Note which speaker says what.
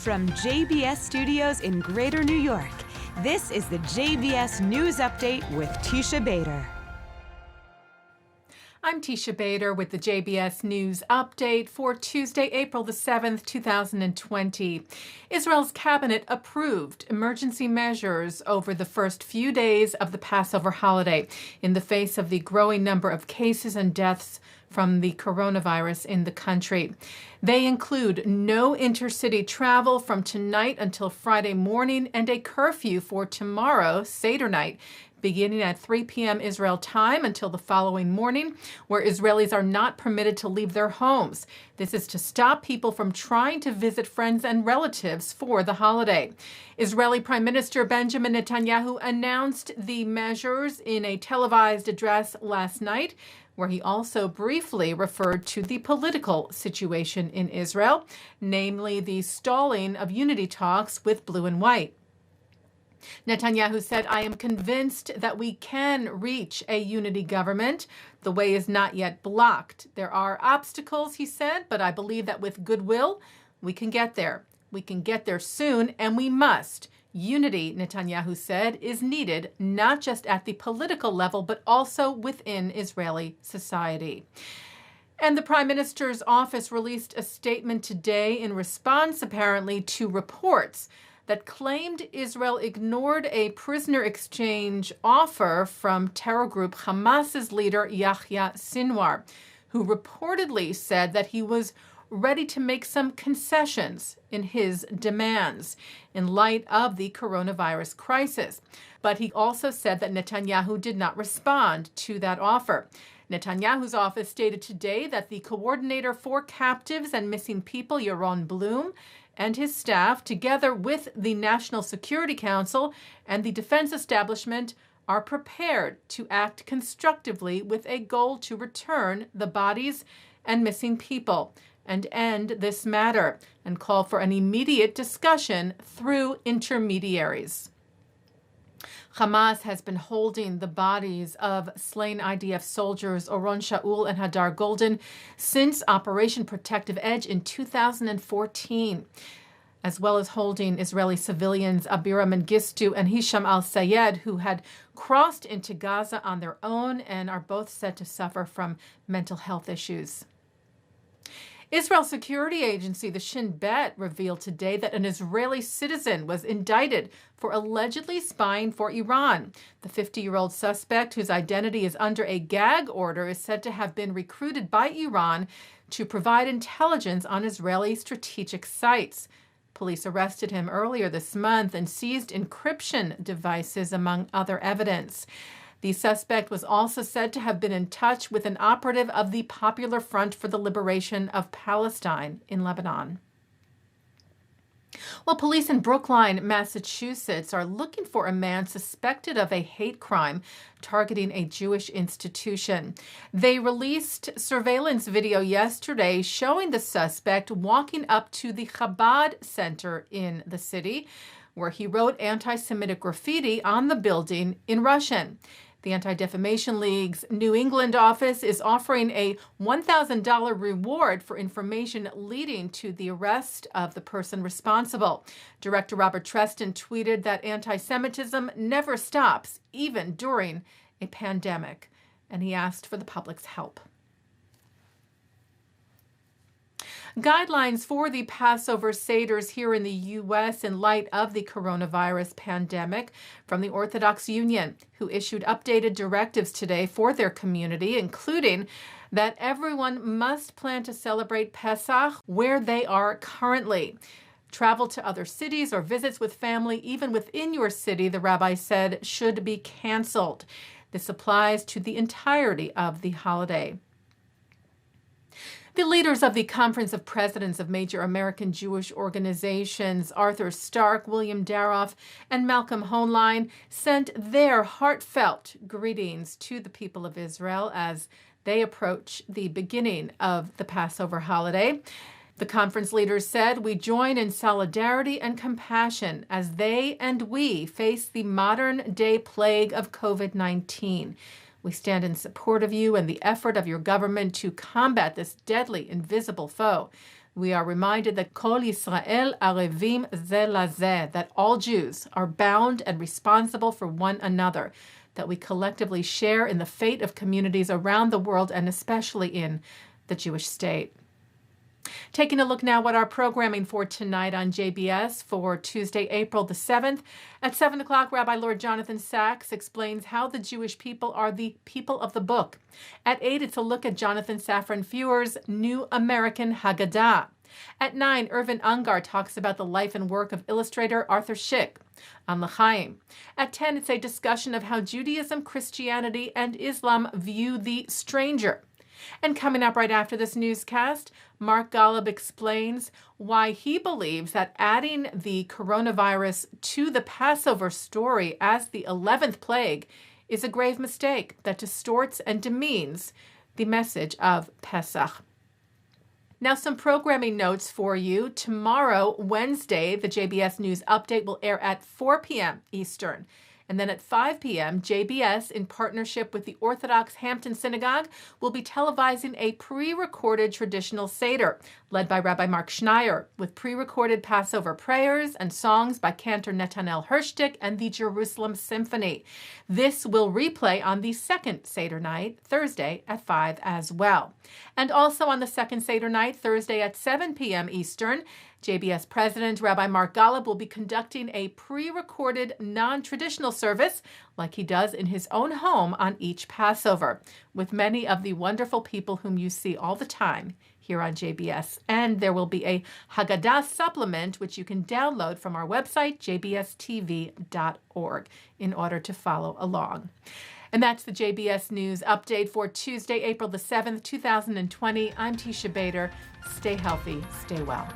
Speaker 1: From JBS Studios in Greater New York, this is the JBS News Update with Teisha Bader.
Speaker 2: I'm Teisha Bader with the JBS News Update for Tuesday, April the 7th, 2020. Israel's cabinet approved emergency measures over the first few days of the Passover holiday in the face of the growing number of cases and deaths from the coronavirus in the country. They include no intercity travel from tonight until Friday morning and a curfew for tomorrow, Seder night, beginning at 3 p.m. Israel time until the following morning, where Israelis are not permitted to leave their homes. This is to stop people from trying to visit friends and relatives for the holiday. Israeli Prime Minister Benjamin Netanyahu announced the measures in a televised address last night, where he also briefly referred to the political situation in Israel, namely the stalling of unity talks with Blue and White. Netanyahu said, "I am convinced that we can reach a unity government. The way is not yet blocked. There are obstacles," he said, "but I believe that with goodwill, we can get there. We can get there soon, and we must. Unity," Netanyahu said, "is needed not just at the political level, but also within Israeli society." And the Prime Minister's office released a statement today in response, apparently, to reports that claimed Israel ignored a prisoner exchange offer from terror group Hamas's leader Yahya Sinwar, who reportedly said that he was ready to make some concessions in his demands in light of the coronavirus crisis. But he also said that Netanyahu did not respond to that offer. Netanyahu's office stated today that the coordinator for captives and missing people, Yaron Blum, and his staff, together with the National Security Council and the defense establishment, are prepared to act constructively with a goal to return the bodies and missing people and end this matter, and call for an immediate discussion through intermediaries. Hamas has been holding the bodies of slain IDF soldiers Oron Shaul and Hadar Golden since Operation Protective Edge in 2014, as well as holding Israeli civilians Abira Mengistu and Hisham al-Sayed, who had crossed into Gaza on their own and are both said to suffer from mental health issues. Israel's security agency, the Shin Bet, revealed today that an Israeli citizen was indicted for allegedly spying for Iran. The 50-year-old suspect, whose identity is under a gag order, is said to have been recruited by Iran to provide intelligence on Israeli strategic sites. Police arrested him earlier this month and seized encryption devices, among other evidence. The suspect was also said to have been in touch with an operative of the Popular Front for the Liberation of Palestine in Lebanon. Well, police in Brookline, Massachusetts, are looking for a man suspected of a hate crime targeting a Jewish institution. They released surveillance video yesterday showing the suspect walking up to the Chabad Center in the city, where he wrote anti-Semitic graffiti on the building in Russian. The Anti-Defamation League's New England office is offering a $1,000 reward for information leading to the arrest of the person responsible. Director Robert Treston tweeted that anti-Semitism never stops, even during a pandemic, and he asked for the public's help. Guidelines for the Passover Seders here in the U.S. in light of the coronavirus pandemic from the Orthodox Union, who issued updated directives today for their community, including that everyone must plan to celebrate Pesach where they are currently. Travel to other cities or visits with family, even within your city, the rabbi said, should be canceled. This applies to the entirety of the holiday. The leaders of the Conference of Presidents of Major American Jewish Organizations, Arthur Stark, William Daroff, and Malcolm Hoenlein, sent their heartfelt greetings to the people of Israel as they approach the beginning of the Passover holiday. The conference leaders said, "We join in solidarity and compassion as they and we face the modern-day plague of COVID-19. We stand in support of you and the effort of your government to combat this deadly, invisible foe. we are reminded that Kol Yisrael arevim ze lazeh, that all Jews are bound and responsible for one another, that we collectively share in the fate of communities around the world and especially in the Jewish state. Taking a look now at our programming for tonight on JBS for Tuesday, April the 7th. At 7 o'clock, Rabbi Lord Jonathan Sachs explains how the Jewish people are the people of the book. At 8, it's a look at Jonathan Safran Foer's New American Haggadah. At 9, Irvin Ungar talks about the life and work of illustrator Arthur Schick on L'chaim. At 10, it's a discussion of how Judaism, Christianity, and Islam view the stranger. And coming up right after this newscast, Mark Golub explains why he believes that adding the coronavirus to the Passover story as the 11th plague is a grave mistake that distorts and demeans the message of Pesach. Now, some programming notes for you. Tomorrow, Wednesday, the JBS News Update will air at 4 p.m. Eastern. And then at 5 p.m., JBS, in partnership with the Orthodox Hampton Synagogue, will be televising a pre-recorded traditional Seder, led by Rabbi Mark Schneier, with pre-recorded Passover prayers and songs by cantor Netanel Hershtik and the Jerusalem Symphony. This will replay on the second Seder night, Thursday at 5 as well. And also on the second Seder night, Thursday at 7 p.m. Eastern, JBS President Rabbi Mark Golub will be conducting a pre-recorded non-traditional service like he does in his own home on each Passover, with many of the wonderful people whom you see all the time here on JBS. And there will be a Haggadah supplement, which you can download from our website, jbstv.org, in order to follow along. And that's the JBS News Update for Tuesday, April the 7th, 2020. I'm Teisha Bader. Stay healthy, stay well.